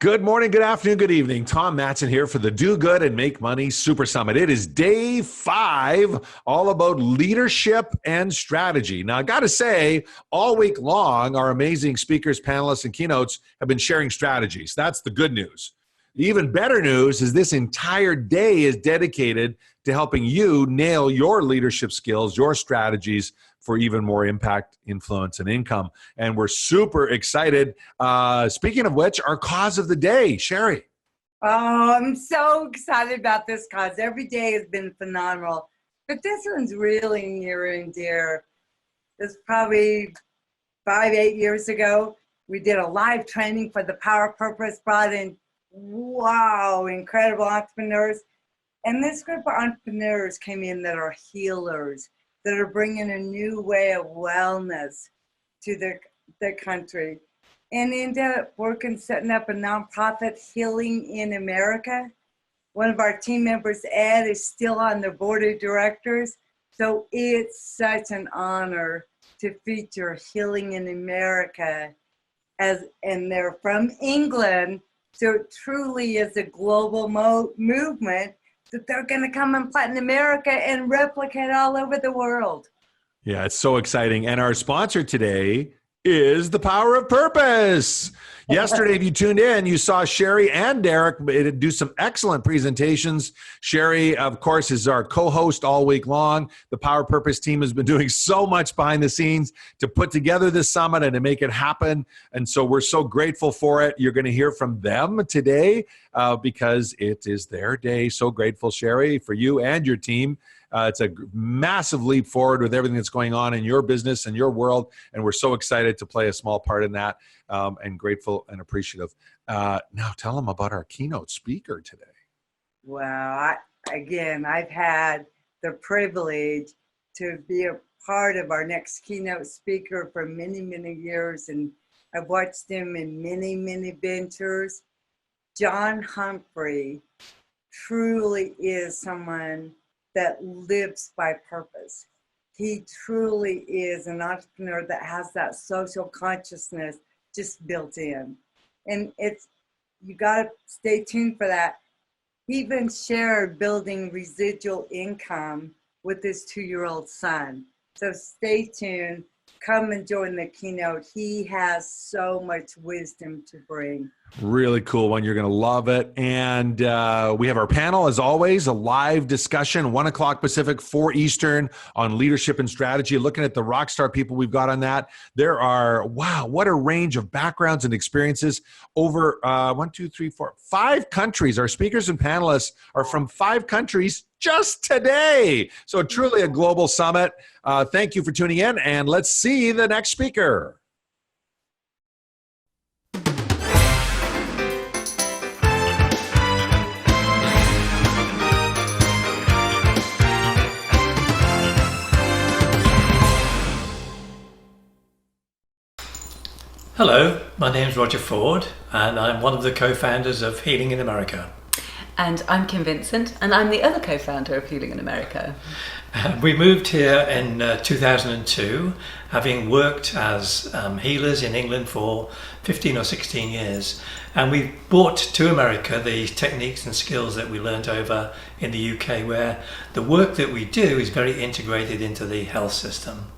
Good morning, good afternoon, good evening. Tom Matson here for the Do Good and Make Money Super Summit. It is day 5, all about leadership and strategy. Now, I got to say, all week long, our amazing speakers, panelists, and keynotes have been sharing strategies. That's the good news. The even better news is this entire day is dedicated to helping you nail your leadership skills, your strategies for even more impact, influence, and income. And we're super excited. Speaking of which, our cause of the day, Sherry. Oh, I'm so excited about this cause. Every day has been phenomenal. But this one's really near and dear. This probably 8 years ago. We did a live training for the Power of Purpose, brought in, wow, incredible entrepreneurs. And this group of entrepreneurs came in that are healers, that are bringing a new way of wellness to the country. And ended up setting up a nonprofit, Healing in America. One of our team members, Ed, is still on the board of directors. So it's such an honor to feature Healing in America, and they're from England. So it truly is a global movement that they're going to come and plant in America and replicate all over the world. Yeah, it's so exciting. And our sponsor today is the Power of Purpose. Yesterday, if you tuned in, you saw Sherry and Derek do some excellent presentations. Sherry, of course, is our co-host all week long. The Power of Purpose team has been doing so much behind the scenes to put together this summit and to make it happen. And so we're so grateful for it. You're going to hear from them today because it is their day. So grateful, Sherry, for you and your team. It's a massive leap forward with everything that's going on in your business and your world, and we're so excited to play a small part in that, and grateful and appreciative. Now tell them about our keynote speaker today. Well, I've had the privilege to be a part of our next keynote speaker for many, many years, and I've watched him in many, many ventures. John Humphrey truly is someone that lives by purpose. He truly is an entrepreneur that has that social consciousness just built in. And you gotta stay tuned for that. He even shared building residual income with his 2-year-old son. So stay tuned, come and join the keynote. He has so much wisdom to bring. Really cool one. You're going to love it. And we have our panel, as always, a live discussion, 1 o'clock Pacific, 4 Eastern, on leadership and strategy. Looking at the rock star people we've got on that. There are, wow, what a range of backgrounds and experiences over 5 countries. Our speakers and panelists are from 5 countries just today. So truly a global summit. Thank you for tuning in, and let's see the next speaker. Hello, my name is Roger Ford, and I'm one of the co-founders of Healing in America. And I'm Kim Vincent, and I'm the other co-founder of Healing in America. We moved here in 2002, having worked as healers in England for 15 or 16 years. And we brought to America the techniques and skills that we learned over in the UK, where the work that we do is very integrated into the health system.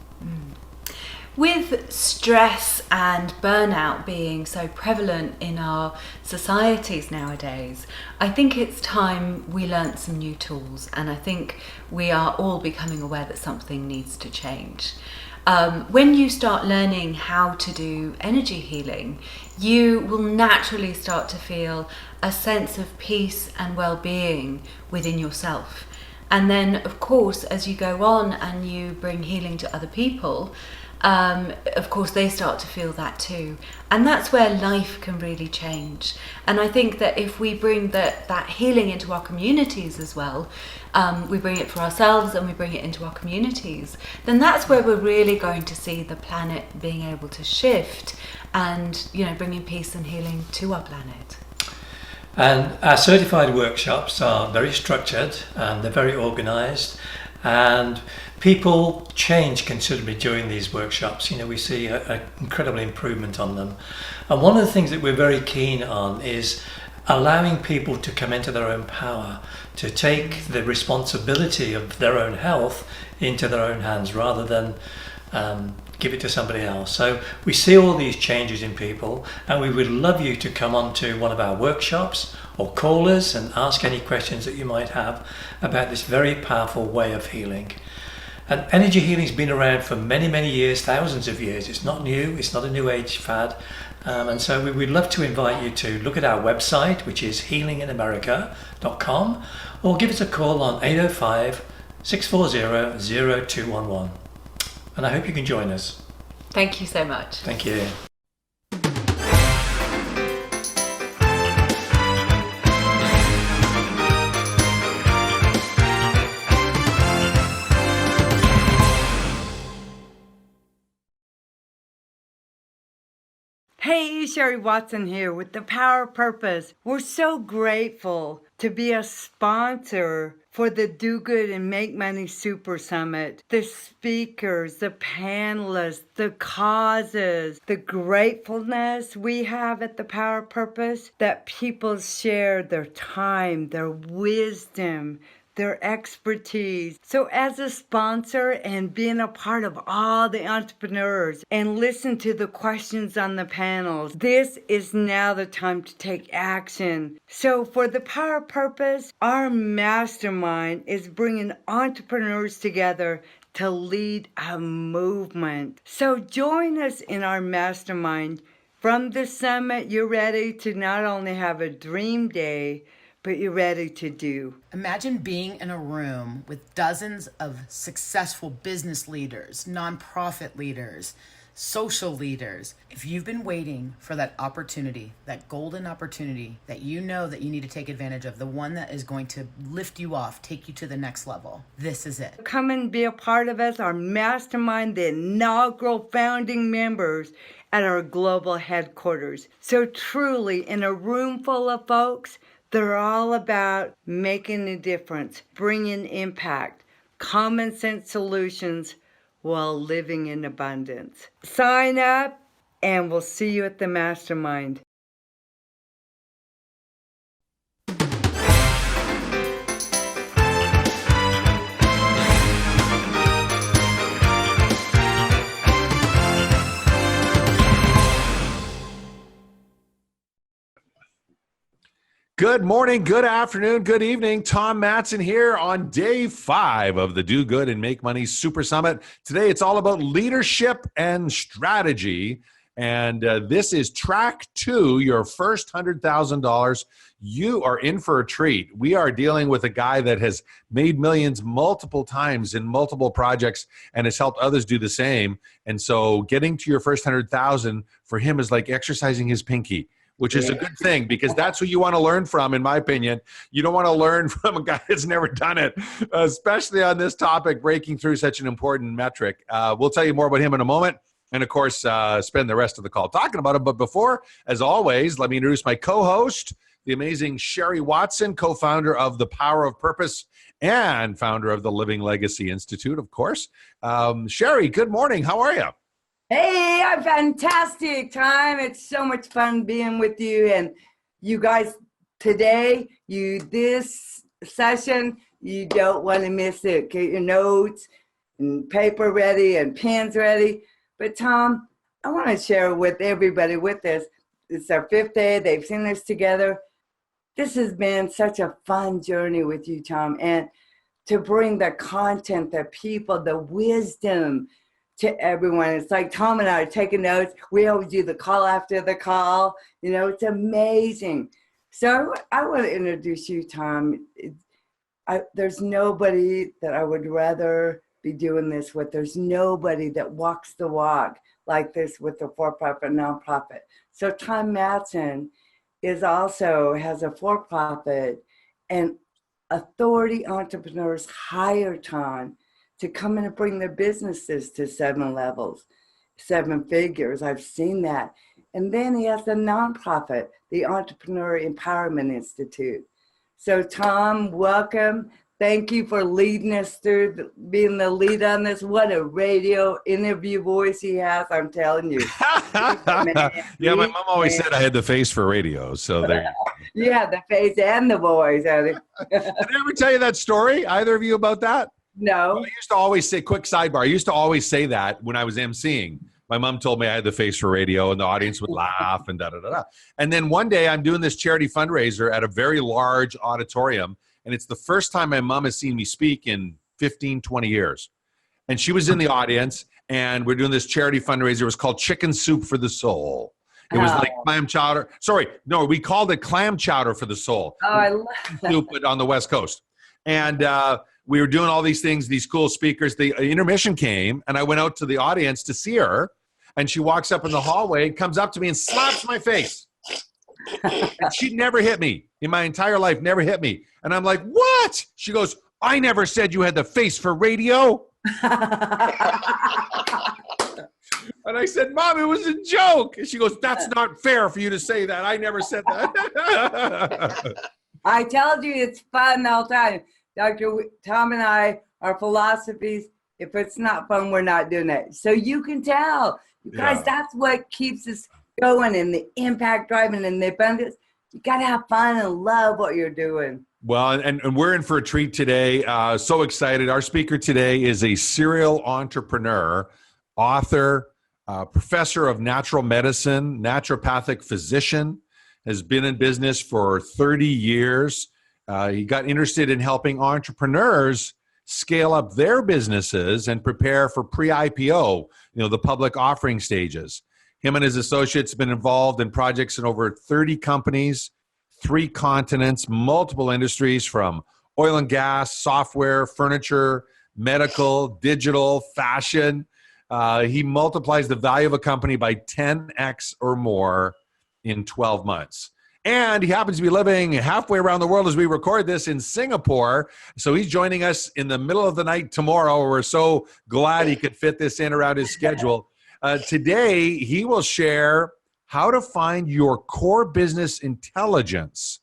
With stress and burnout being so prevalent in our societies nowadays, I think it's time we learnt some new tools, and I think we are all becoming aware that something needs to change. When you start learning how to do energy healing, you will naturally start to feel a sense of peace and well-being within yourself. And then, of course, as you go on and you bring healing to other people, of course they start to feel that too, and that's where life can really change. And I think that if we bring that healing into our communities as well, we bring it for ourselves and we bring it into our communities, then that's where we're really going to see the planet being able to shift and, bringing peace and healing to our planet. And our certified workshops are very structured and they're very organized, and People change considerably during these workshops. We see an incredible improvement on them. And one of the things that we're very keen on is allowing people to come into their own power, to take the responsibility of their own health into their own hands rather than give it to somebody else. So we see all these changes in people, and we would love you to come on to one of our workshops or call us and ask any questions that you might have about this very powerful way of healing. And energy healing's been around for many, many years, thousands of years. It's not new, it's not a new age fad. And so we'd love to invite you to look at our website, which is healinginamerica.com, or give us a call on 805-640-0211. And I hope you can join us. Thank you so much. Thank you. Hey, Sherry Watson here with The Power of Purpose. We're so grateful to be a sponsor for the Do Good and Make Money Super Summit. The speakers, the panelists, the causes, the gratefulness we have at The Power of Purpose, that people share their time, their wisdom, their expertise. So as a sponsor and being a part of all the entrepreneurs and listen to the questions on the panels, this is now the time to take action. So for the Power of Purpose, our mastermind is bringing entrepreneurs together to lead a movement. So join us in our mastermind. From the summit, you're ready to not only have a dream day, but you're ready to do. Imagine being in a room with dozens of successful business leaders, nonprofit leaders, social leaders. If you've been waiting for that opportunity, that golden opportunity that you know that you need to take advantage of, the one that is going to lift you off, take you to the next level, this is it. Come and be a part of us, our mastermind, the inaugural founding members at our global headquarters. So truly, in a room full of folks, they're all about making a difference, bringing impact, common sense solutions while living in abundance. Sign up and we'll see you at the mastermind. Good morning, good afternoon, good evening. Tom Matson here on day 5 of the Do Good and Make Money Super Summit. Today, it's all about leadership and strategy. And this is track 2, your first $100,000. You are in for a treat. We are dealing with a guy that has made millions multiple times in multiple projects and has helped others do the same. And so getting to your first 100,000 for him is like exercising his pinky, which is a good thing because that's who you want to learn from, in my opinion. You don't want to learn from a guy that's never done it, especially on this topic, breaking through such an important metric. We'll tell you more about him in a moment and, of course, spend the rest of the call talking about him. But before, as always, let me introduce my co-host, the amazing Sherry Watson, co-founder of The Power of Purpose and founder of the Living Legacy Institute, of course. Sherry, good morning. How are you? Hey, a fantastic time. It's so much fun being with you and you guys today. This session, you don't want to miss it. Get your notes and paper ready and pens ready. But Tom, I want to share with everybody with this. It's our 5th day. They've seen us together. This has been such a fun journey with you, Tom, and to bring the content, the people, the wisdom to everyone. It's like Tom and I are taking notes. We always do the call after the call. You know, it's amazing. So I want to introduce you, Tom. There's nobody that I would rather be doing this with. There's nobody that walks the walk like this with the for-profit, nonprofit. So Tom Matson has a for-profit, and authority entrepreneurs hire Tom to come in and bring their businesses to 7 levels, 7 figures. I've seen that. And then he has a nonprofit, the Entrepreneur Empowerment Institute. So Tom, welcome. Thank you for leading us through, being the lead on this. What a radio interview voice he has, I'm telling you. Yeah, my mom always said I had the face for radio. So there you go. You have the face and the voice, honey. Did I ever tell you that story? Either of you about that? No. Well, I used to always say, quick sidebar, I used to always say that when I was emceeing. My mom told me I had the face for radio, and the audience would laugh and da-da-da-da. And then one day I'm doing this charity fundraiser at a very large auditorium, and it's the first time my mom has seen me speak in 15, 20 years. And she was in the audience, and we're doing this charity fundraiser. It was called Chicken Soup for the Soul. It was like clam chowder. Sorry, no, we called it clam chowder for the soul. Oh, I love that. Soup, but on the West Coast. And we were doing all these things, these cool speakers. The intermission came, and I went out to the audience to see her. And she walks up in the hallway, comes up to me and slaps my face. And she'd never hit me in my entire life, never hit me. And I'm like, what? She goes, I never said you had the face for radio. And I said, Mom, it was a joke. And she goes, that's not fair for you to say that. I never said that. I told you it's fun all the time. Dr. Tom and I, our philosophies, if it's not fun, we're not doing it. So you can tell. You guys, Yeah. that's what keeps us going, and the impact driving and the abundance. You got to have fun and love what you're doing. Well, and we're in for a treat today. So excited. Our speaker today is a serial entrepreneur, author, professor of natural medicine, naturopathic physician, has been in business for 30 years. He got interested in helping entrepreneurs scale up their businesses and prepare for pre-IPO, the public offering stages. Him and his associates have been involved in projects in over 30 companies, 3 continents, multiple industries from oil and gas, software, furniture, medical, digital, fashion. He multiplies the value of a company by 10x or more in 12 months. And he happens to be living halfway around the world as we record this in Singapore. So he's joining us in the middle of the night tomorrow. We're so glad he could fit this in around his schedule. Today, he will share how to find your core business intelligence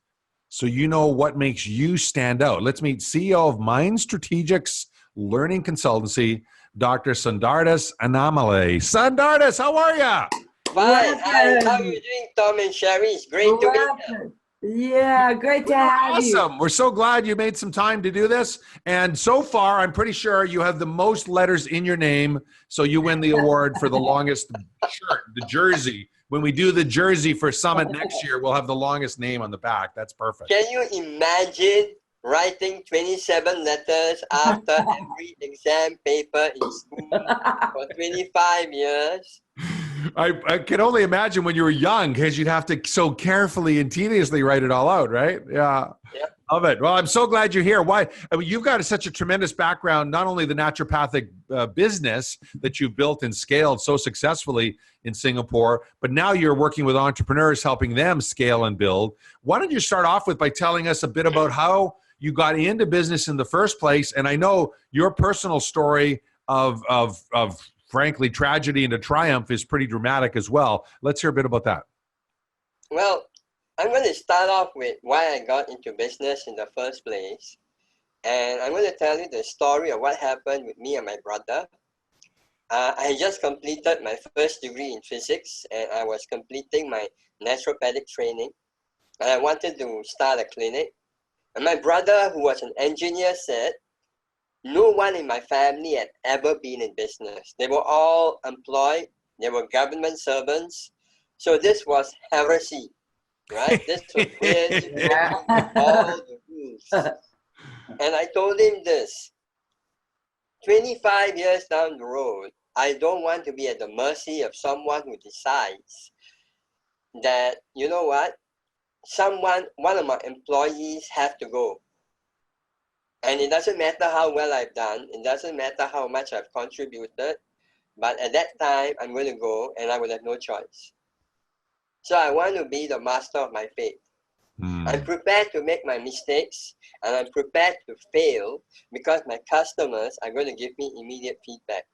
so you know what makes you stand out. Let's meet CEO of Mind Strategics Learning Consultancy, Dr. Sundardas Annamalai. Sundardas, how are you? Fine. Hi, how are you doing, Tom and Sherry? It's great to be here. Yeah, great to have you. Awesome. We're so glad you made some time to do this. And so far, I'm pretty sure you have the most letters in your name. So you win the award for the longest shirt, the jersey. When we do the jersey for Summit next year, we'll have the longest name on the back. That's perfect. Can you imagine writing 27 letters after every exam paper in school for 25 years? I can only imagine when you were young, because you'd have to so carefully and tediously write it all out, right? Yeah. Yep. Love it. Well, I'm so glad you're here. Why? I mean, you've got such a tremendous background, not only the naturopathic business that you've built and scaled so successfully in Singapore, but now you're working with entrepreneurs, helping them scale and build. Why don't you start off with by telling us a bit about how you got into business in the first place? And I know your personal story of frankly, tragedy into triumph is pretty dramatic as well. Let's hear a bit about that. Well, I'm going to start off with why I got into business in the first place. And I'm going to tell you the story of what happened with me and my brother. I just completed my first degree in physics, and I was completing my naturopathic training. And I wanted to start a clinic. And my brother, who was an engineer, said, no one in my family had ever been in business. They were all employed. They were government servants. So this was heresy, right? This was against all the rules. And I told him this, 25 years down the road, I don't want to be at the mercy of someone who decides that, you know what, one of my employees have to go. And it doesn't matter how well I've done, it doesn't matter how much I've contributed, but at that time, I'm going to go and I will have no choice. So I want to be the master of my fate. I'm prepared to make my mistakes, and I'm prepared to fail because my customers are going to give me immediate feedback.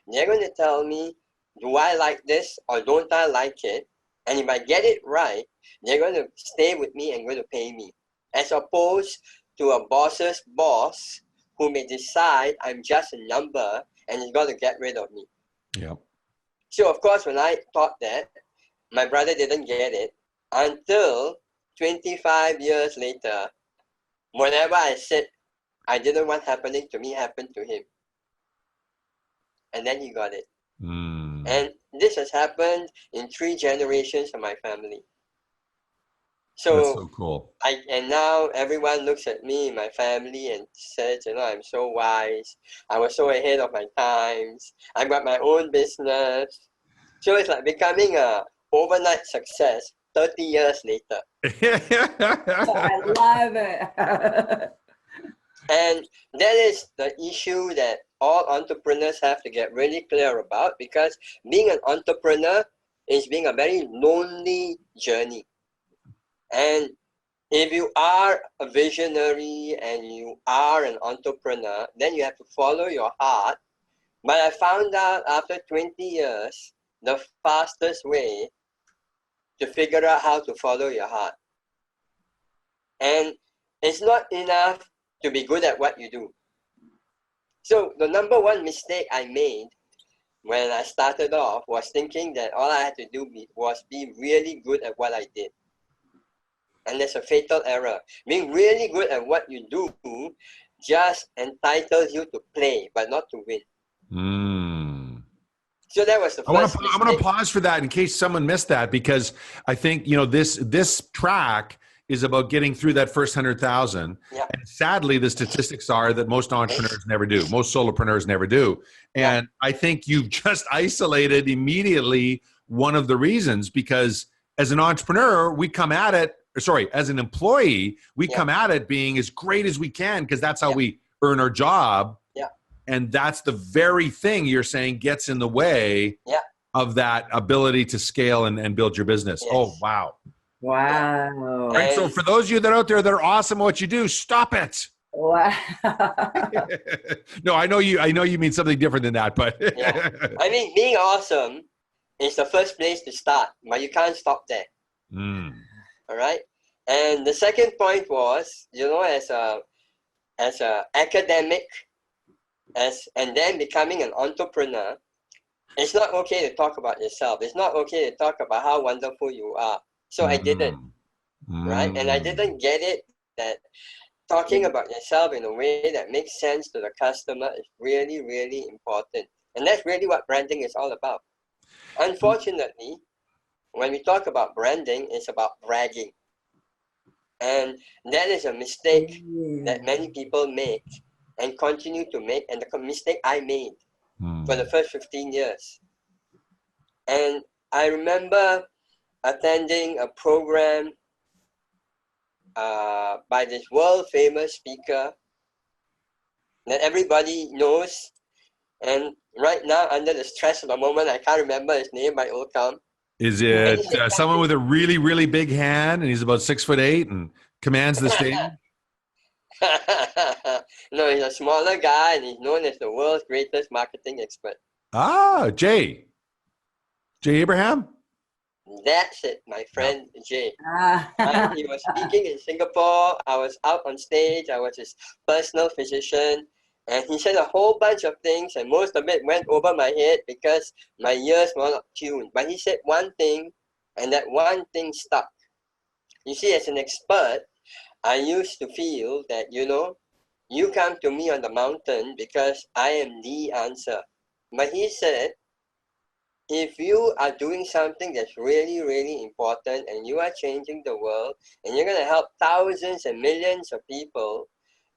They're going to tell me, do I like this or don't I like it? And if I get it right, they're going to stay with me and going to pay me. As opposed to a boss's boss who may decide I'm just a number and he's going to get rid of me. Yeah. So, of course, when I thought that, my brother didn't get it until 25 years later. Whenever I said I didn't want happening to me happened to him. And then he got it. Mm. And this has happened in 3 generations of my family. That's so cool. And now everyone looks at me, my family, and says, I'm so wise. I was so ahead of my times. I got my own business. So it's like becoming a overnight success 30 years later. I love it. And that is the issue that all entrepreneurs have to get really clear about, because being an entrepreneur is being a very lonely journey. And if you are a visionary and you are an entrepreneur, then you have to follow your heart. But I found out after 20 years, the fastest way to figure out how to follow your heart. And it's not enough to be good at what you do. So the number one mistake I made when I started off was thinking that all I had to do was be really good at what I did. And that's a fatal error. Being really good at what you do just entitles you to play, but not to win. Mm. So that was the first mistake. I'm going to pause for that in case someone missed that, because I think, this track is about getting through that first 100,000. Yeah. And sadly, the statistics are that most entrepreneurs never do. Most solopreneurs never do. And I think you've just isolated immediately one of the reasons, because as an entrepreneur, we come at it, as an employee, we come at it being as great as we can, because that's how we earn our job. Yeah. And that's the very thing you're saying gets in the way of that ability to scale and build your business. Yes. Oh, wow. Wow. All right, so for those of you that are out there that are awesome at what you do, stop it. Wow. No, I know you mean something different than that, but I mean, being awesome is the first place to start, but you can't stop there. All right. And the second point was, as a academic, and then becoming an entrepreneur, it's not okay to talk about yourself. It's not okay to talk about how wonderful you are. So I didn't, right? And I didn't get it that talking about yourself in a way that makes sense to the customer is really, really important. And that's really what branding is all about. Unfortunately, when we talk about branding, it's about bragging. And that is a mistake that many people make and continue to make, and the mistake I made for the first 15 years. And I remember attending a program by this world famous speaker that everybody knows. And right now, under the stress of the moment, I can't remember his name, but it will come. Is it someone with a really, really big hand, and he's about 6'8" and commands the stage? No, he's a smaller guy, and he's known as the world's greatest marketing expert. Ah, Jay Abraham? That's it, my friend Jay. Ah. He was speaking in Singapore. I was out on stage. I was his personal physician. And he said a whole bunch of things, and most of it went over my head because my ears were not tuned. But he said one thing, and that one thing stuck. You see, as an expert, I used to feel that, you come to me on the mountain because I am the answer. But he said, if you are doing something that's really, really important and you are changing the world and you're going to help thousands and millions of people,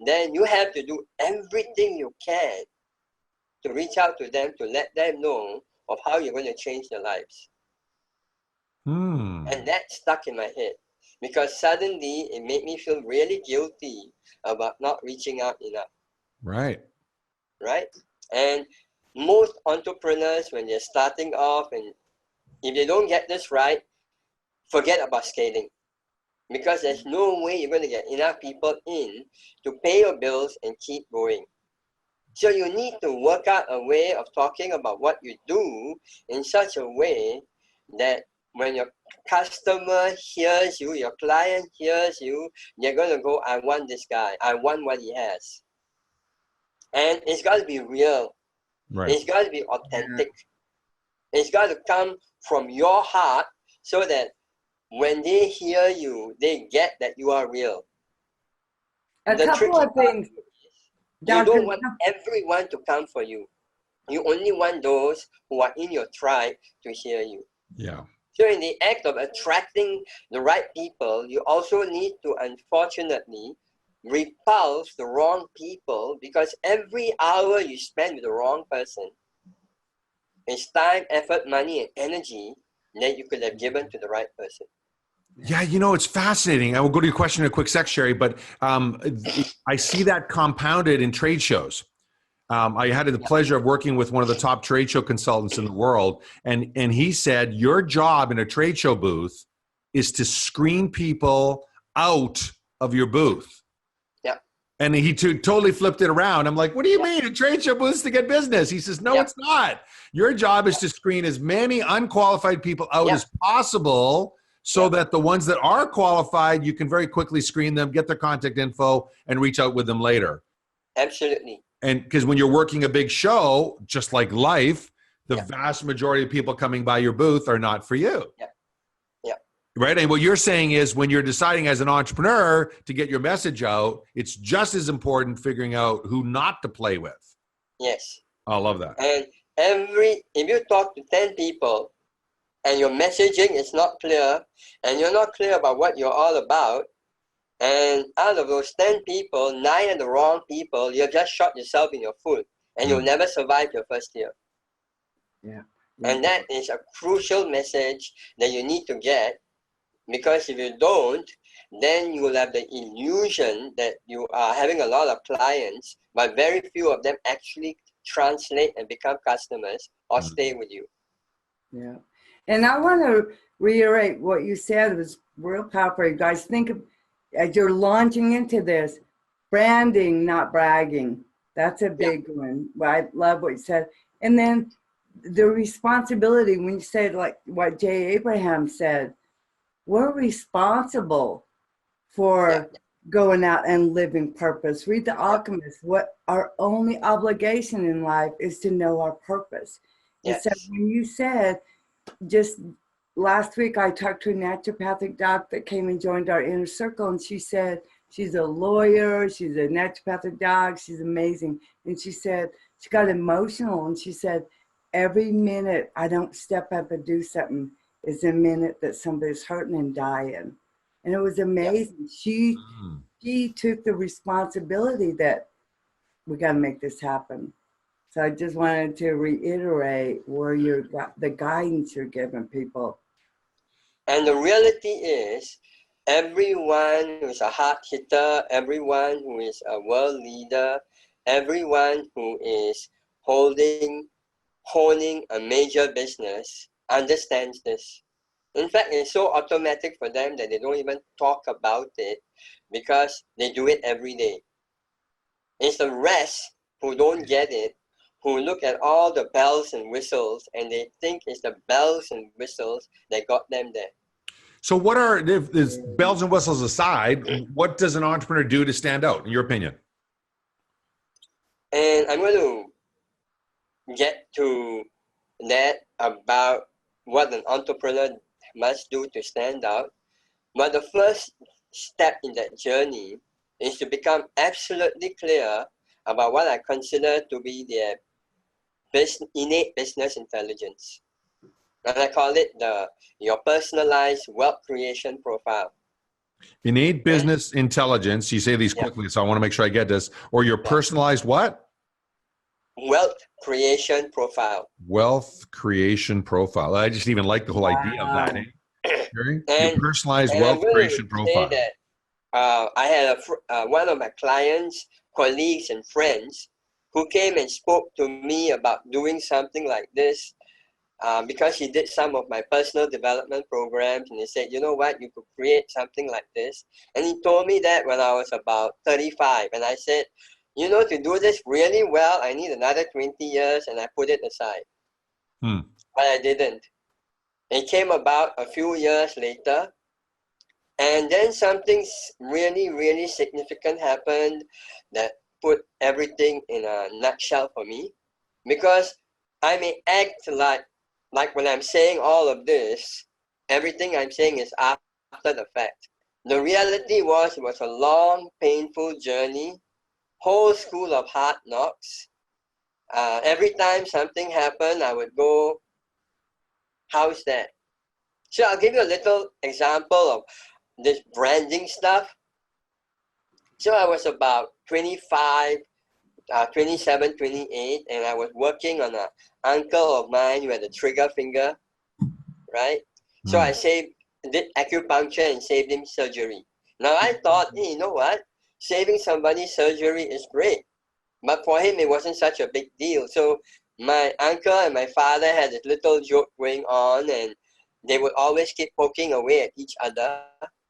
then you have to do everything you can to reach out to them, to let them know of how you're going to change their lives. And that stuck in my head because suddenly it made me feel really guilty about not reaching out enough. Right. And most entrepreneurs, when they're starting off, and if they don't get this right, forget about scaling. Because there's no way you're going to get enough people in to pay your bills and keep going. So you need to work out a way of talking about what you do in such a way that when your customer hears you, your client hears you, they're going to go, I want this guy. I want what he has. And it's got to be real. Right. It's got to be authentic. It's got to come from your heart so that when they hear you, they get that you are real. A couple of things. You don't want everyone to come for you. You only want those who are in your tribe to hear you. Yeah. So in the act of attracting the right people, you also need to, unfortunately, repulse the wrong people, because every hour you spend with the wrong person is time, effort, money, and energy that you could have given to the right person. Yeah, you know, it's fascinating. I will go to your question in a quick sec, Sherry, but I see that compounded in trade shows. I had the pleasure of working with one of the top trade show consultants in the world, and he said, your job in a trade show booth is to screen people out of your booth. Yeah. And he totally flipped it around. I'm like, what do you mean? A trade show booth is to get business? He says, no, it's not. Your job is to screen as many unqualified people out as possible, so that the ones that are qualified, you can very quickly screen them, get their contact info, and reach out with them later. Absolutely. And because when you're working a big show, just like life, the vast majority of people coming by your booth are not for you. Yeah. Yeah. Right? And what you're saying is, when you're deciding as an entrepreneur to get your message out, it's just as important figuring out who not to play with. Yes. I love that. And if you talk to 10 people, and your messaging is not clear, and you're not clear about what you're all about, and out of those 10 people, 9 are the wrong people, you've just shot yourself in your foot, and you'll never survive your first year. Yeah. And that is a crucial message that you need to get, because if you don't, then you will have the illusion that you are having a lot of clients, but very few of them actually translate and become customers or stay with you. Yeah. And I want to reiterate what you said. It was real powerful. You guys think of, as you're launching into this, branding, not bragging. That's a big one. I love what you said. And then the responsibility, when you said, like what Jay Abraham said, we're responsible for going out and living purpose. Read The Alchemist. What our only obligation in life is to know our purpose. Yes. And so when you said, just last week, I talked to a naturopathic doc that came and joined our inner circle, and she said she's a lawyer, she's a naturopathic doc, she's amazing. And she said she got emotional, and she said, every minute I don't step up and do something is a minute that somebody's hurting and dying. And it was amazing. She took the responsibility that we got to make this happen. So I just wanted to reiterate where the guidance you're giving people. And the reality is, everyone who is a hard hitter, everyone who is a world leader, everyone who is holding a major business understands this. In fact, it's so automatic for them that they don't even talk about it, because they do it every day. It's the rest who don't get it, who look at all the bells and whistles, and they think it's the bells and whistles that got them there. So what are, if there's bells and whistles aside, what does an entrepreneur do to stand out, in your opinion? And I'm going to get to that about what an entrepreneur must do to stand out. But the first step in that journey is to become absolutely clear about what I consider to be their innate business intelligence. And I call it your personalized wealth creation profile. Innate business intelligence, you say these quickly, so I want to make sure I get this, or your personalized what? Wealth creation profile. Wealth creation profile. I just even like the whole idea of that. Eh? Your personalized wealth creation profile. That, I had one of my clients, colleagues, and friends who came and spoke to me about doing something like this, because he did some of my personal development programs, and he said, you know what, you could create something like this. And he told me that when I was about 35, and I said, you know, to do this really well, I need another 20 years, and I put it aside. But I didn't. It came about a few years later. And then something really, really significant happened that put everything in a nutshell for me. Because I may act like when I'm saying all of this, everything I'm saying is after the fact. The reality was it was a long, painful journey, whole school of hard knocks. Every time something happened, I would go, how's that? So I'll give you a little example of this branding stuff. So I was about 25, 27, 28, and I was working on an uncle of mine who had a trigger finger, right? So I did acupuncture and saved him surgery. Now I thought, hey, you know what? Saving somebody surgery is great. But for him, it wasn't such a big deal. So my uncle and my father had this little joke going on, and they would always keep poking away at each other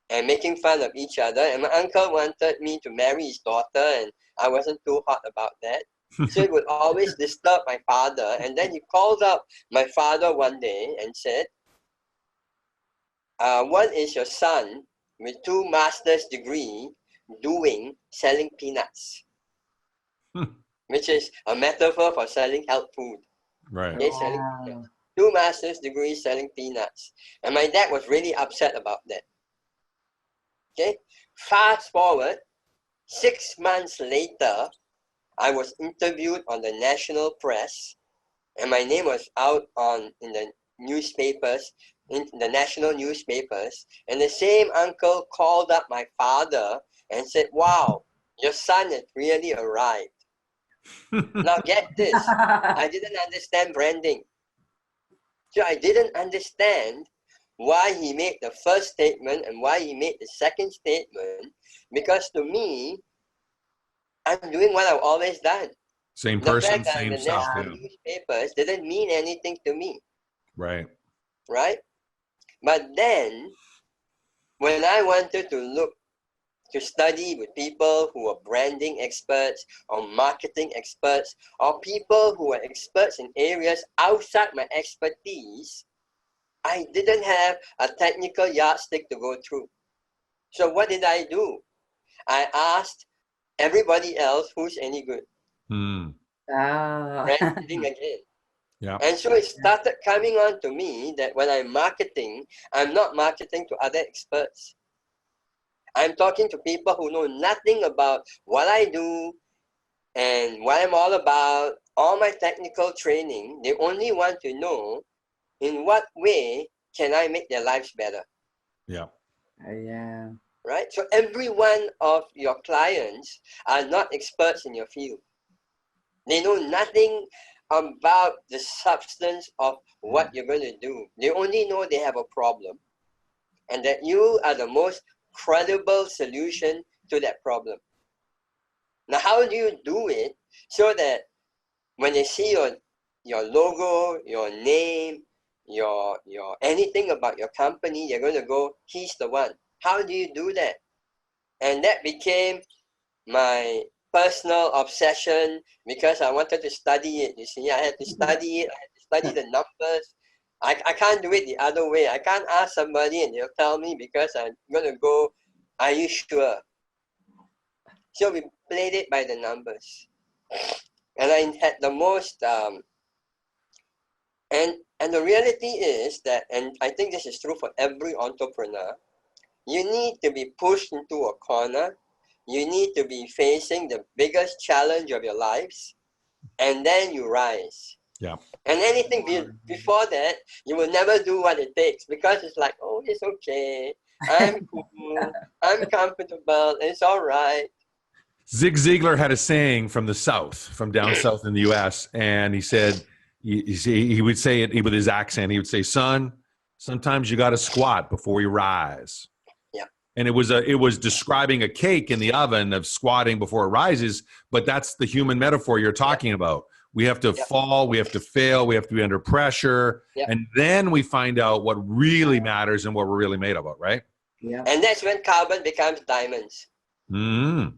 and making fun of each other. And my uncle wanted me to marry his daughter, and I wasn't too hot about that. So it would always disturb my father. And then he called up my father one day and said, what is your son with 2 master's degree doing selling peanuts? Which is a metaphor for selling health food. Right. Okay, selling peanuts. 2 master's degrees selling peanuts. And my dad was really upset about that. Okay, fast forward, 6 months later, I was interviewed on the national press, and my name was out in the newspapers, in the national newspapers, and the same uncle called up my father and said, wow, your son has really arrived. Now get this, I didn't understand branding. So I didn't understand why he made the first statement and why he made the second statement, because to me, I'm doing what I've always done. Same The person, fact that same the stuff. national Yeah. newspapers didn't mean anything to me, Right. right? But then, when I wanted to study with people who are branding experts or marketing experts or people who are experts in areas outside my expertise, I didn't have a technical yardstick to go through. So what did I do? I asked everybody else who's any good. Branding again. Yeah. And so it started coming on to me that when I'm marketing, I'm not marketing to other experts. I'm talking to people who know nothing about what I do and what I'm all about, all my technical training. They only want to know in what way can I make their lives better. Yeah. Yeah. Right? So every one of your clients are not experts in your field. They know nothing about the substance of what you're going to do. They only know they have a problem and that you are the most credible solution to that problem. Now, how do you do it so that when they see your logo, your name, your anything about your company, they're going to go, he's the one. How do you do that? And that became my personal obsession because I wanted to study it. You see, I had to study it. I had to study the numbers. I can't do it the other way. I can't ask somebody and they'll tell me because I'm going to go, are you sure? So we played it by the numbers. And I had the most, and the reality is that, and I think this is true for every entrepreneur, you need to be pushed into a corner. You need to be facing the biggest challenge of your lives, and then you rise. Yeah. And anything before that, you will never do what it takes because it's like, oh, it's okay. I'm cool. I'm comfortable. It's all right. Zig Ziglar had a saying from the South, from down south in the U.S., and he said, he would say it with his accent. He would say, son, sometimes you got to squat before you rise. Yeah. And it was describing a cake in the oven of squatting before it rises, but that's the human metaphor you're talking about. We have to fall, we have to fail, we have to be under pressure, and then we find out what really matters and what we're really made about, right? Yeah. And that's when carbon becomes diamonds. Mm.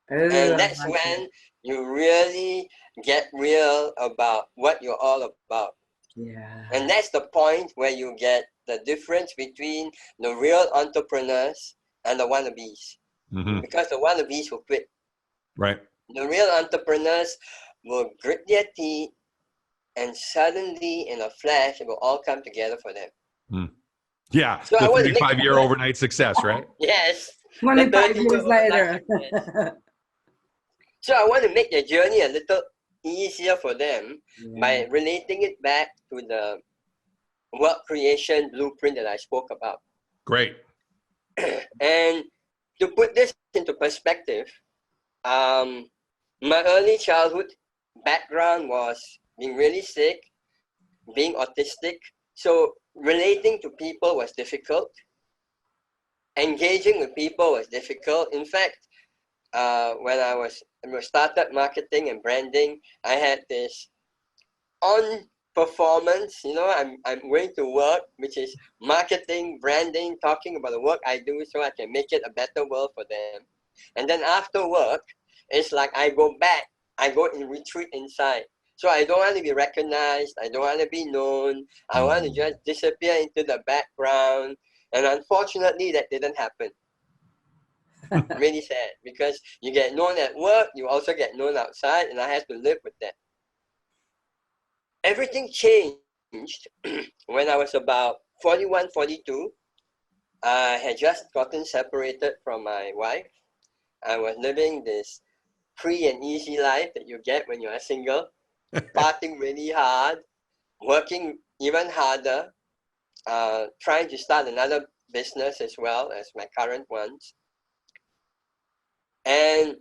And that's when you really get real about what you're all about. Yeah. And that's the point where you get the difference between the real entrepreneurs and the wannabes. Hmm. Because the wannabes will quit. Right. The real entrepreneurs will grit their teeth, and suddenly, in a flash, it will all come together for them. Mm. Yeah. So The I want to make 35-year overnight success, right? yes, the 25 30-year years overnight later. success. So I want to make their journey a little easier for them by relating it back to the wealth creation blueprint that I spoke about. Great. And to put this into perspective, my early childhood background was being really sick, being autistic. So relating to people was difficult. Engaging with people was difficult. In fact, when I started marketing and branding, I had this on performance. I'm going to work, which is marketing, branding, talking about the work I do so I can make it a better world for them. And then after work, it's like I go back, I go in retreat inside. So I don't want to be recognized, I don't want to be known, I want to just disappear into the background. And unfortunately, that didn't happen. Really sad, because you get known at work, you also get known outside, and I had to live with that. Everything changed when I was about 41, 42. I had just gotten separated from my wife. I was living this free and easy life that you get when you're single, partying really hard, working even harder, trying to start another business as well as my current ones. And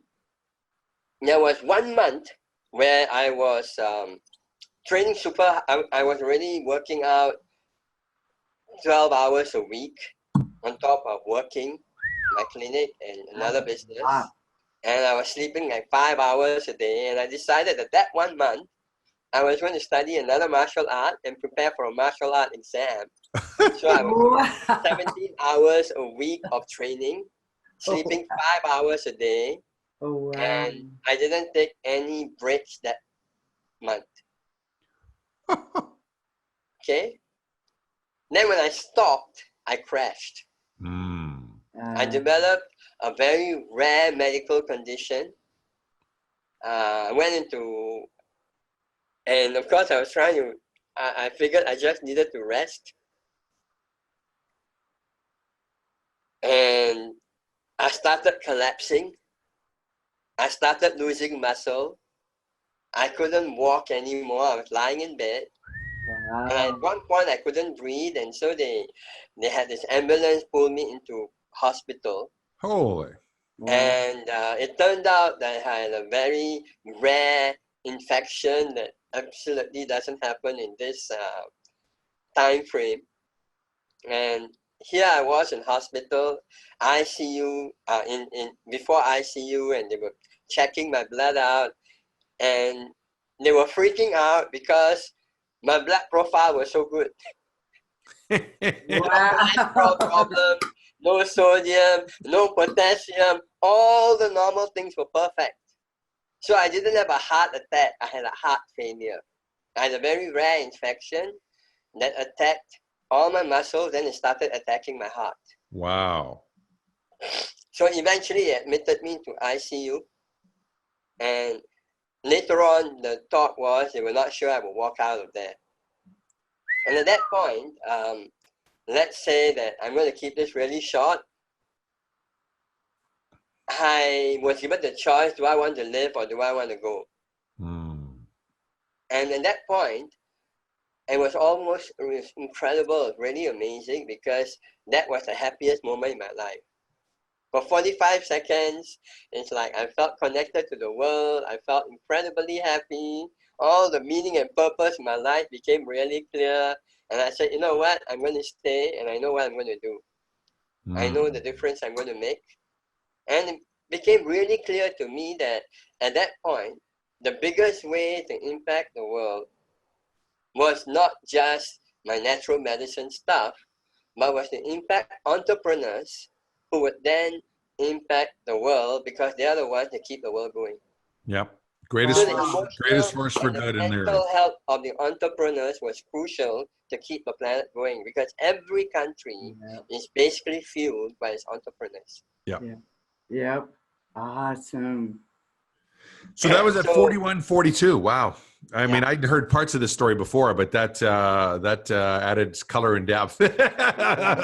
there was 1 month where I was training I was already working out 12 hours a week on top of working my clinic and another business. Wow. And I was sleeping like 5 hours a day. And I decided that 1 month, I was going to study another martial art and prepare for a martial art exam. So I was doing 17 hours a week of training, sleeping 5 hours a day. Oh, wow. And I didn't take any breaks that month. Okay? Then when I stopped, I crashed. I developed a very rare medical condition. I went into, and of course I figured I just needed to rest. And I started collapsing. I started losing muscle. I couldn't walk anymore. I was lying in bed. Wow. And at one point I couldn't breathe, and so they had this ambulance pull me into hospital. Holy. And it turned out that I had a very rare infection that absolutely doesn't happen in this time frame. And here I was in hospital, ICU, before ICU, and they were checking my blood out, and they were freaking out because my blood profile was so good. No cholesterol problem, no sodium, no potassium, all the normal things were perfect. So I didn't have a heart attack, I had a heart failure. I had a very rare infection that attacked all my muscles, then it started attacking my heart. Wow. So eventually they admitted me to ICU, and later on the talk was they were not sure I would walk out of there. And at that point, let's say that I'm going to keep this really short. I was given the choice, do I want to live or do I want to go? And at that point, it was incredible, really amazing, because that was the happiest moment in my life. For 45 seconds, it's like I felt connected to the world. I felt incredibly happy. All the meaning and purpose in my life became really clear. And I said, you know what? I'm going to stay, and I know what I'm going to do. I know the difference I'm going to make. And it became really clear to me that at that point, the biggest way to impact the world was not just my natural medicine stuff, but was to impact entrepreneurs who would then impact the world, because they are the ones that keep the world going. Yep. Greatest So the force, greatest emotional force for and the good in there. mental health of the entrepreneurs was crucial to keep the planet going, because every country is basically fueled by its entrepreneurs. Yep. Awesome. So that was at So- 41, 42. Wow. I mean, Yeah. I'd heard parts of this story before, but that added color and depth. A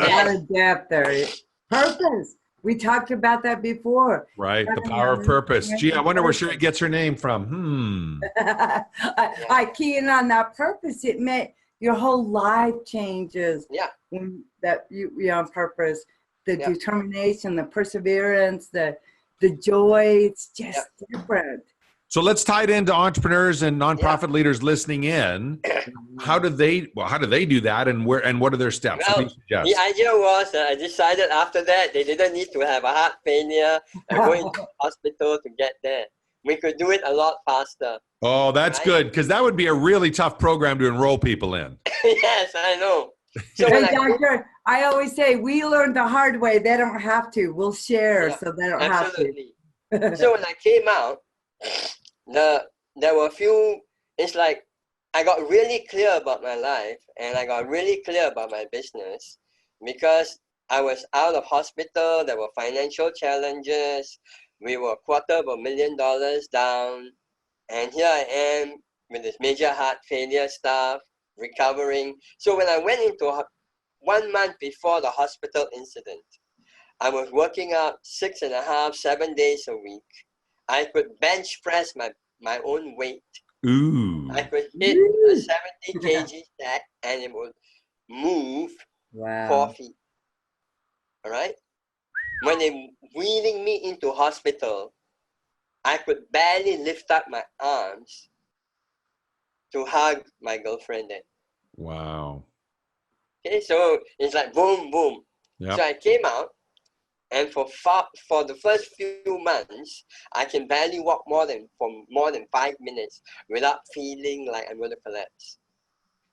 lot of depth there. Purpose. We talked about that before. Right. The power of purpose. Gee, I wonder where Sherry gets her name from. I key in on that purpose. It meant your whole life changes. Yeah. When that you're on purpose. The Yeah. determination, the perseverance, the joy. It's just different. So let's tie it into entrepreneurs and nonprofit leaders listening in. How do they do that, and what are their steps? What do you Well, suggest? the idea was I decided after that they didn't need to have a heart failure and go into the hospital to get there. We could do it a lot faster. Oh, that's Right? good, because that would be a really tough program to enroll people in. Yes, I know. So Hey, when I doctor, I always say we learned the hard way. They don't have to. We'll share Yeah, so they don't absolutely. have to. So when I came out, there were a few. It's like I got really clear about my life, and I got really clear about my business, because I was out of hospital. There were financial challenges. We were $250,000 down, and here I am with this major heart failure stuff, recovering. So when I went into 1 month before the hospital incident, I was working out 6.5, 7 days a week. I could bench press my own weight. Ooh. I could hit a 70 kg stack and it would move 4 feet. All right? When they wheeling me into hospital, I could barely lift up my arms to hug my girlfriend then. Wow. Okay, so it's like boom, boom. Yep. So I came out, and for the first few months, I can barely walk more than 5 minutes without feeling like I'm going to collapse.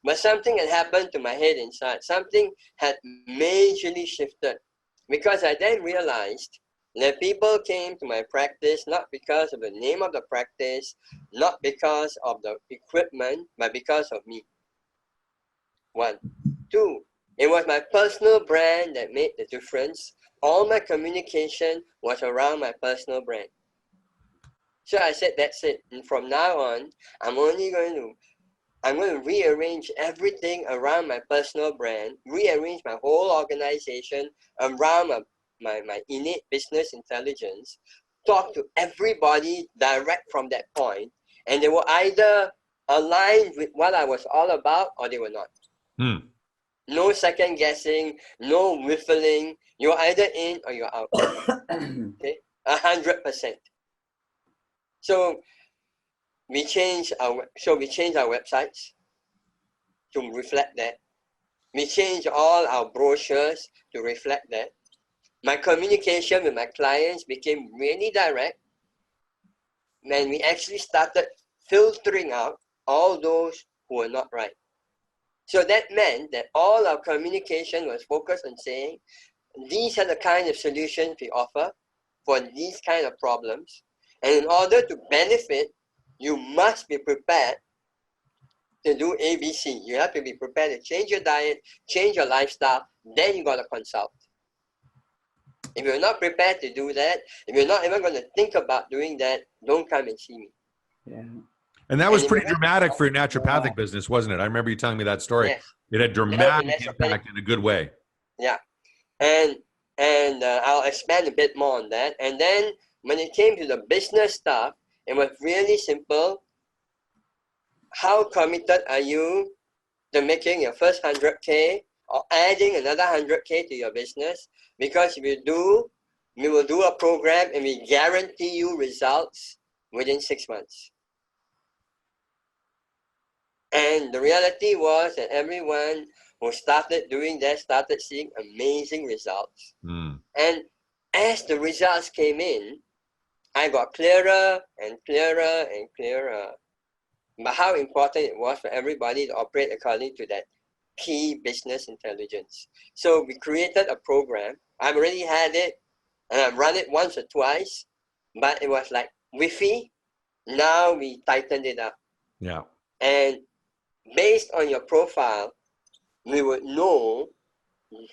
But something had happened to my head inside. Something had majorly shifted, because I then realized that people came to my practice not because of the name of the practice, not because of the equipment, but because of me. 1. 2, it was my personal brand that made the difference. All my communication was around my personal brand. So I said, that's it. And from now on, I'm going to rearrange everything around my personal brand, rearrange my whole organization around my innate business intelligence, talk to everybody direct from that point, and they were either aligned with what I was all about or they were not. No second guessing, no whiffling. You're either in or you're out. Okay, 100%. So we changed our websites to reflect that. We changed all our brochures to reflect that. My communication with my clients became really direct, and we actually started filtering out all those who were not right. So that meant that all our communication was focused on saying, these are the kind of solutions we offer for these kind of problems. And in order to benefit, you must be prepared to do ABC. You have to be prepared to change your diet, change your lifestyle, then you got to consult. If you're not prepared to do that, if you're not even going to think about doing that, don't come and see me. Yeah. And that was pretty dramatic for your naturopathic business, wasn't it? I remember you telling me that story. Yes. It had dramatic impact in a good way. Yeah. And I'll expand a bit more on that. And then when it came to the business stuff, it was really simple. How committed are you to making your first 100K or adding another 100K to your business? Because if you do, we will do a program and we guarantee you results within 6 months. And the reality was that everyone who started doing that started seeing amazing results. And as the results came in, I got clearer and clearer and clearer about how important it was for everybody to operate according to that key business intelligence. So we created a program. I've already had it, and I've run it once or twice, but it was like Wi-Fi Now we tightened it up. Yeah. And based on your profile, we would know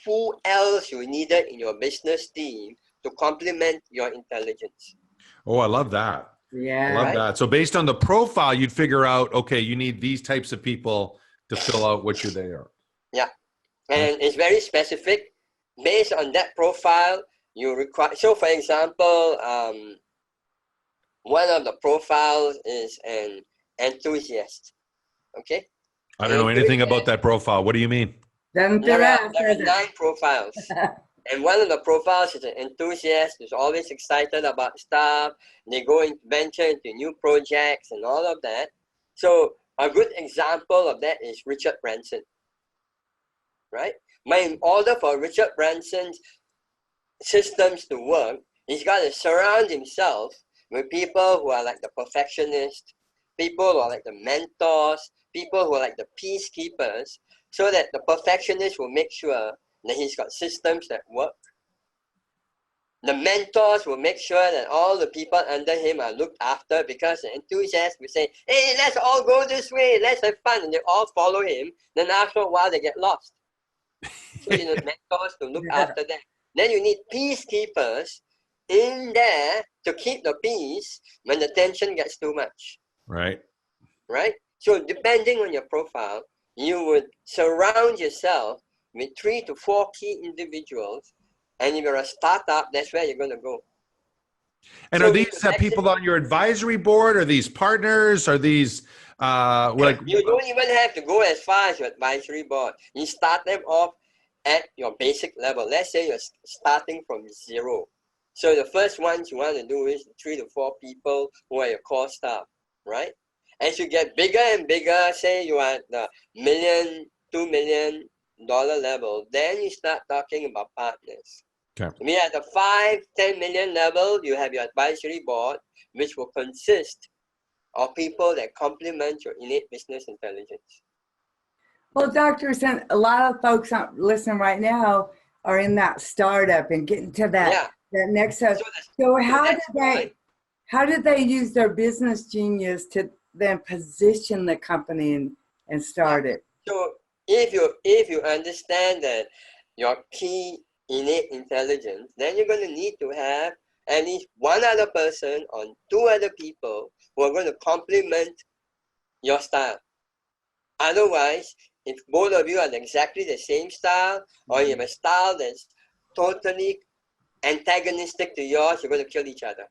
who else you needed in your business team to complement your intelligence. Oh, I love that. I Yeah. love Right. that. So based on the profile, you'd figure out, okay, you need these types of people to fill out what you're there. Yeah. And it's very specific. Based on that profile, you require, so for example, one of the profiles is an enthusiast. Okay? I don't know anything about that profile. What do you mean? Doesn't There fit are, us, there are does it? 9 profiles. And one of the profiles is an enthusiast who's always excited about stuff. They go and venture into new projects and all of that. So a good example of that is Richard Branson, right? But in order for Richard Branson's systems to work, he's got to surround himself with people who are like the perfectionists, people who are like the mentors, people who are like the peacekeepers, so that the perfectionist will make sure that he's got systems that work. The mentors will make sure that all the people under him are looked after, because the enthusiasts will say, hey, let's all go this way, let's have fun, and they all follow him. Then after a while, they get lost. So you need mentors to look after them. Then you need peacekeepers in there to keep the peace when the tension gets too much. Right. Right? So depending on your profile, you would surround yourself with 3 to 4 key individuals, and if you're a startup, that's where you're going to go. And So are these people on your advisory board? Are these partners? Are these like? You don't even have to go as far as your advisory board. You start them off at your basic level. Let's say you're starting from 0. So the first ones you want to do is 3 to 4 people who are your core staff, right? As you get bigger and bigger, say you are at the $1 million, $2 million level, then you start talking about partners. Okay. I mean, at the 5, 10 million level, you have your advisory board, which will consist of people that complement your innate business intelligence. Well, Dr. Sen, a lot of folks listening right now are in that startup and getting to that next step. So how did they use their business genius to then position the company and start it? So if you understand that your key innate intelligence, then you're going to need to have at least one other person or 2 other people who are going to complement your style. Otherwise, if both of you are exactly the same style, or you have a style that's totally antagonistic to yours, you're going to kill each other.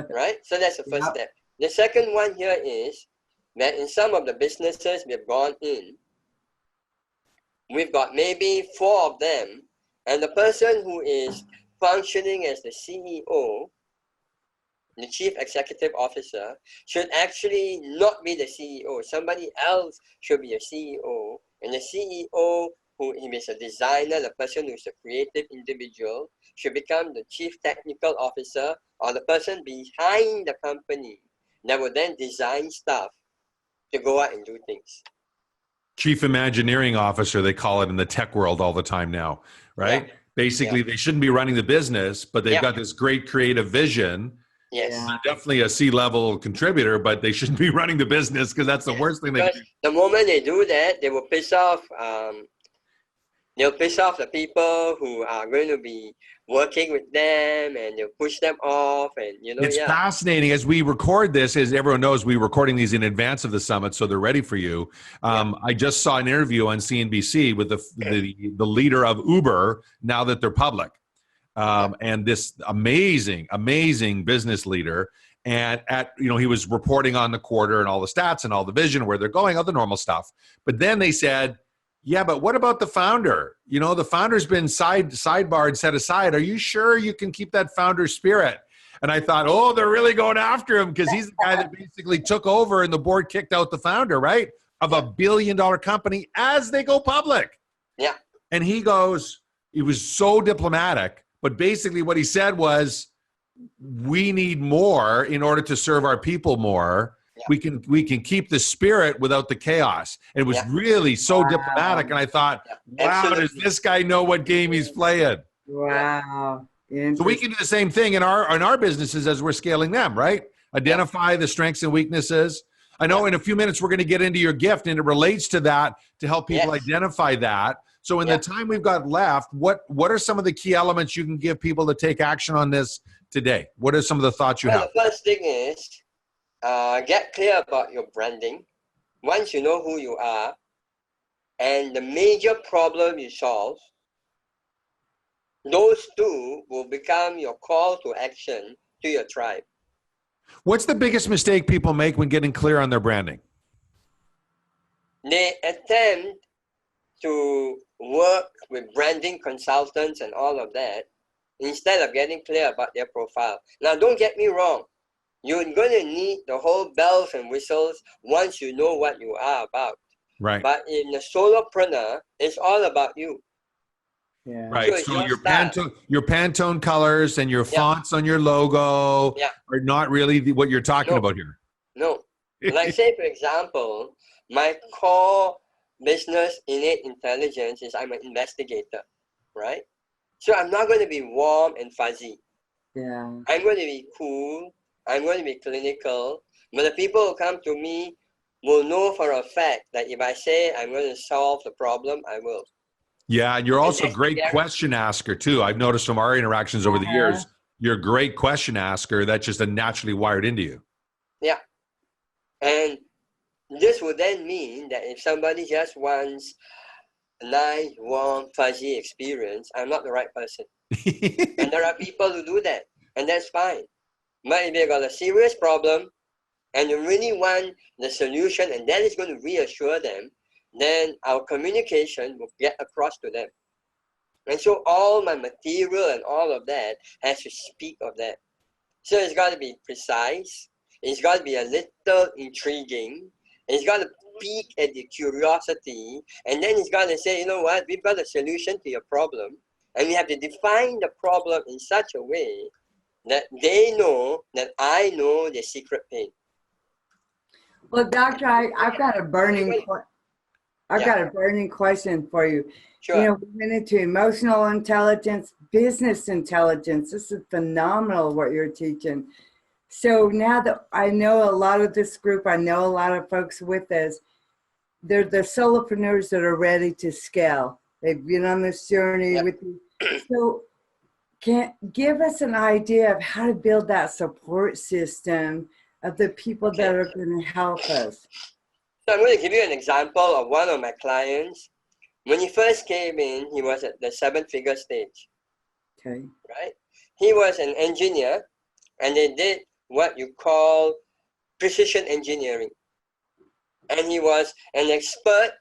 Right? So that's the first step. The second one here is that in some of the businesses we've gone in, we've got maybe 4 of them, and the person who is functioning as the CEO, the Chief Executive Officer, should actually not be the CEO. Somebody else should be a CEO, and the CEO, who is a designer, the person who's a creative individual, should become the Chief Technical Officer, or the person behind the company that will then design stuff to go out and do things. Chief Imagineering Officer, they call it in the tech world all the time now, right? Yeah. Basically, they shouldn't be running the business, but they've got this great creative vision. Yes. Yeah. Definitely a C-level contributor, but they shouldn't be running the business, because that's the worst thing they can do. The moment they do that, they will piss off. They'll piss off the people who are going to be working with them, and they'll push them off. And It's fascinating. As we record this, as everyone knows, we're recording these in advance of the summit, so they're ready for you. I just saw an interview on CNBC with the leader of Uber, now that they're public, and this amazing business leader. And he was reporting on the quarter and all the stats and all the vision, where they're going, all the normal stuff. But then they said, yeah, but what about the founder? The founder's been sidebarred, set aside. Are you sure you can keep that founder spirit? And I thought, oh, they're really going after him, because he's the guy that basically took over and the board kicked out the founder, right? Of a $1 billion company as they go public. Yeah. And he was so diplomatic, but basically what he said was, we need more in order to serve our people more. Yeah. We can keep the spirit without the chaos. And it was really so diplomatic. And I thought, wow, does this guy know what game he's playing? Wow. So we can do the same thing in our businesses as we're scaling them, right? identify the strengths and weaknesses. I know in a few minutes we're going to get into your gift, and it relates to that to help people identify that. So in the time we've got left, what are some of the key elements you can give people to take action on this today? What are some of the thoughts you have? The first thing is get clear about your branding. Once you know who you are and the major problem you solve, those two will become your call to action to your tribe. What's the biggest mistake people make when getting clear on their branding? They attempt to work with branding consultants and all of that instead of getting clear about their profile. Now, don't get me wrong. You're going to need the whole bells and whistles once you know what you are about. Right. But in the solopreneur, it's all about you. Yeah. Right. So your Pantone colors and your fonts on your logo are not really what you're talking about here. No. Like say, for example, my core business innate intelligence is I'm an investigator, right? So I'm not going to be warm and fuzzy. Yeah. I'm going to be cool. I'm going to be clinical. But the people who come to me will know for a fact that if I say I'm going to solve the problem, I will. Yeah, and you're also a great question asker too. I've noticed from our interactions over the years, you're a great question asker. That's just naturally wired into you. Yeah. And this would then mean that if somebody just wants a nice, warm, fuzzy experience, I'm not the right person. And there are people who do that, and that's fine. But if you've got a serious problem and you really want the solution and that is going to reassure them, then our communication will get across to them. And so all my material and all of that has to speak of that. So it's got to be precise. It's got to be a little intriguing. It's got to pique at the curiosity. And then it's got to say, you know what, we've got a solution to your problem. And we have to define the problem in such a way that they know that I know the secret pain. Well, Doctor, I've got a burning question for you. Sure. You know, we went into emotional intelligence, business intelligence. This is phenomenal what you're teaching. So now that I know a lot of this group, I know a lot of folks with us, they're the solopreneurs that are ready to scale. They've been on this journey with you. So give us an idea of how to build that support system of the people that are going to help us. So I'm going to give you an example of one of my clients. When he first came in, he was at the 7-figure stage. Okay. Right? He was an engineer, and they did what you call precision engineering. And he was an expert,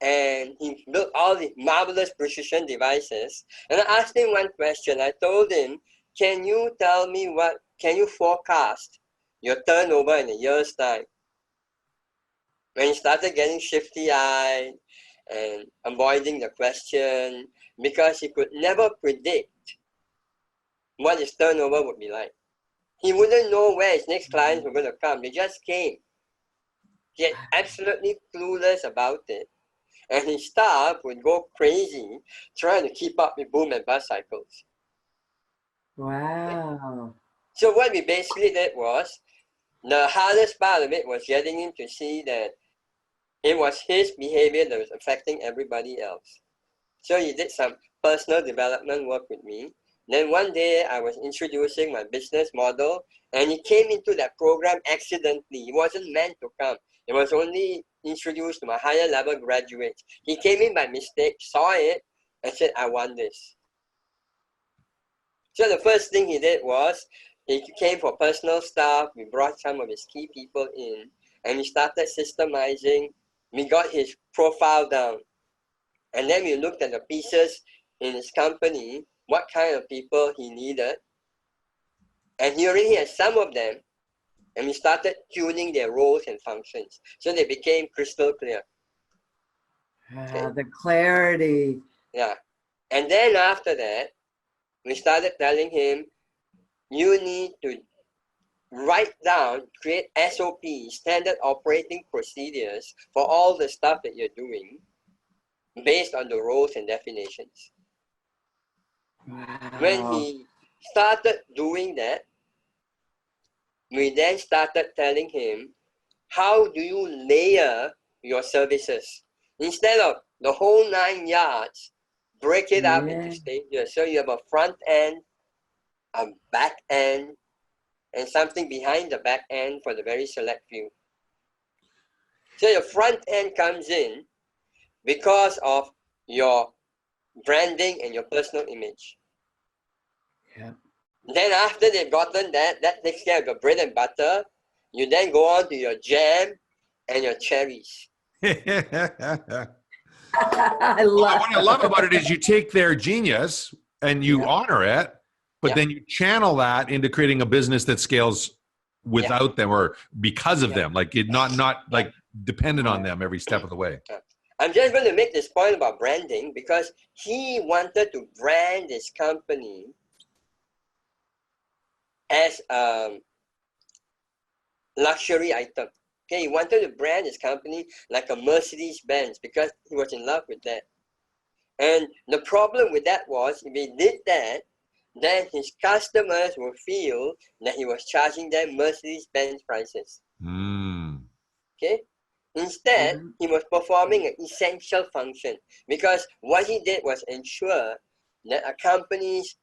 and he built all the marvelous precision devices. And I asked him one question. I told him, can you forecast your turnover in a year's time? When he started getting shifty-eyed and avoiding the question because he could never predict what his turnover would be like. He wouldn't know where his next clients were going to come. They just came. He had absolutely clueless about it. And his staff would go crazy trying to keep up with boom and bust cycles. Wow. So what we basically did was, the hardest part of it was getting him to see that it was his behavior that was affecting everybody else. So he did some personal development work with me. Then one day I was introducing my business model, and he came into that program accidentally. He wasn't meant to come. It was only introduced to my higher level graduates. He came in by mistake, saw it, and said, I want this. So the first thing he did was, he came for personal stuff. We brought some of his key people in, and we started systemizing. We got his profile down. And then we looked at the pieces in his company, what kind of people he needed. And he already had some of them. And we started tuning their roles and functions. So they became crystal clear. The clarity. Yeah. And then after that, we started telling him, you need to write down, create SOP, standard operating procedures for all the stuff that you're doing based on the roles and definitions. Wow. When he started doing that, we then started telling him, how do you layer your services? Instead of the whole 9 yards, break it up into stages. So you have a front end, a back end, and something behind the back end for the very select few. So your front end comes in because of your branding and your personal image. Yeah. Then after they've gotten that, that takes care of your bread and butter. You then go on to your jam and your cherries. I Well, love what I love about it is you take their genius and you honor it, but then you channel that into creating a business that scales without them or because of them, like it not like dependent on them every step of the way. I'm just going to make this point about branding because he wanted to brand his company as a luxury item. Okay, he wanted to brand his company like a Mercedes-Benz because he was in love with that. And the problem with that was, if he did that, then his customers will feel that he was charging them Mercedes-Benz prices. Okay? Instead, he was performing an essential function because what he did was ensure that a company's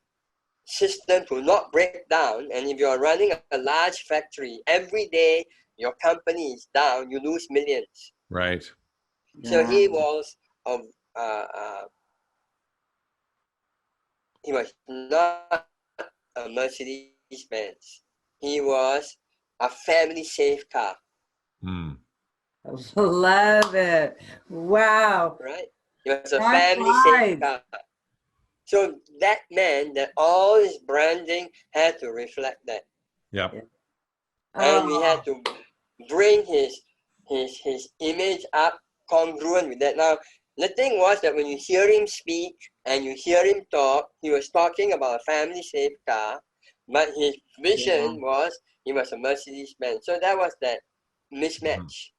systems will not break down. And if you're running a large factory, every day your company is down, you lose millions. Right. So he was not a Mercedes-Benz. He was a family-safe car. Love it. Wow. Right? He was a family-safe car. So that meant that all his branding had to reflect that. Yeah. And we had to bring his image up congruent with that. Now, the thing was that when you hear him speak and you hear him talk, he was talking about a family-safe car, but his vision was he was a Mercedes-Benz. So that was that mismatch.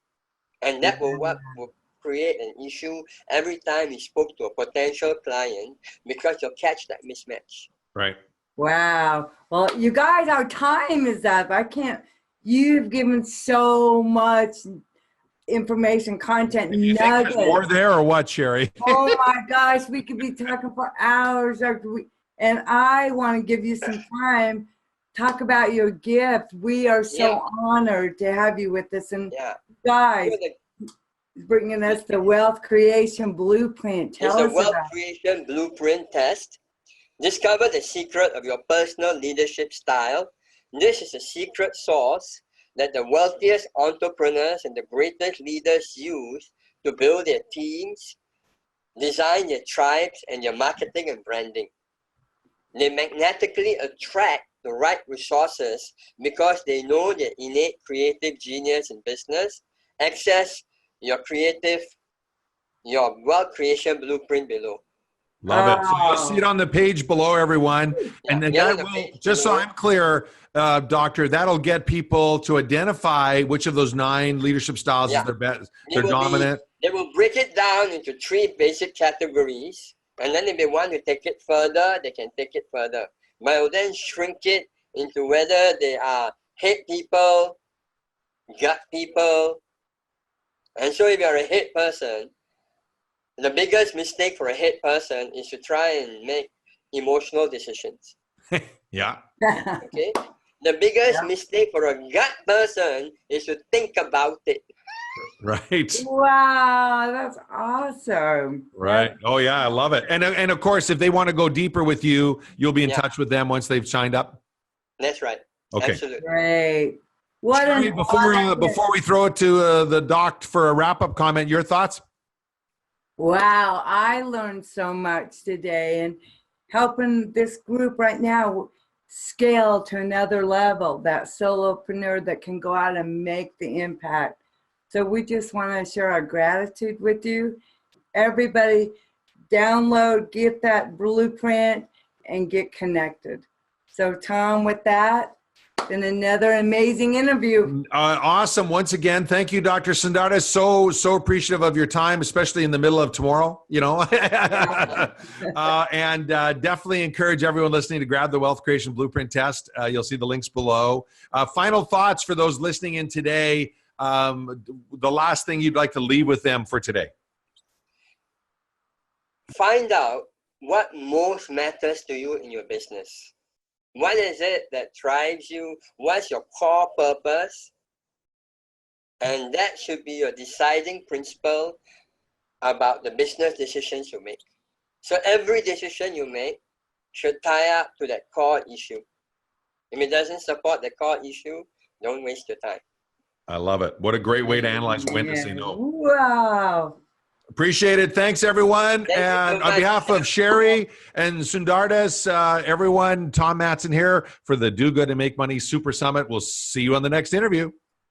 And that will what will create an issue every time he spoke to a potential client because you'll catch that mismatch. Right. Wow. Well, you guys, our time is up. You've given so much information, content, You think nuggets. there's more there or what, Sherry? Oh my gosh, we could be talking for hours after and I want to give you some time. Talk about your gift. We are so honored to have you with us. And guys, bringing us the Wealth Creation Blueprint. Tell us It's a Wealth about Creation Blueprint test. Discover the secret of your personal leadership style. This is a secret sauce that the wealthiest entrepreneurs and the greatest leaders use to build their teams, design their tribes, and their marketing and branding. They magnetically attract the right resources because they know their innate creative genius in business. Access your wealth creation blueprint below. Love it. So you'll see it on the page below, everyone. And then that will, just so I'm clear, Doctor, that'll get people to identify which of those 9 leadership styles is their best, their dominant. They will break it down into 3 basic categories. And then if they want to take it further, they can take it further. But I will then shrink it into whether they are head people, gut people. And so if you're a head person, the biggest mistake for a head person is to try and make emotional decisions. Yeah. Okay? The biggest mistake for a gut person is to think about it. Right. Wow, that's awesome. Right. Oh yeah, I love it. And of course, if they want to go deeper with you, you'll be in touch with them once they've signed up. That's right. Okay. Absolutely. Great. What Sherry, before we throw it to the doc for a wrap-up comment, your thoughts? Wow, I learned so much today and helping this group right now scale to another level, that solopreneur that can go out and make the impact. So we just want to share our gratitude with you. Everybody download, get that blueprint, and get connected. So Tom, with that. Been another amazing interview. Awesome. Once again, thank you, Dr. Sundardas. So appreciative of your time, especially in the middle of tomorrow, and definitely encourage everyone listening to grab the Wealth Creation Blueprint Test. You'll see the links below. Final thoughts for those listening in today. The last thing you'd like to leave with them for today. Find out what most matters to you in your business. What is it that drives you? What's your core purpose? And that should be your deciding principle about the business decisions you make. So every decision you make should tie up to that core issue. If it doesn't support the core issue, don't waste your time. I love it. What a great way to analyze when to say no. Wow. Appreciate it. Thanks, everyone. Thank you And so on much. behalf of Sherry and Sundardas, everyone, Tom Matson here for the Do Good and Make Money Super Summit. We'll see you on the next interview.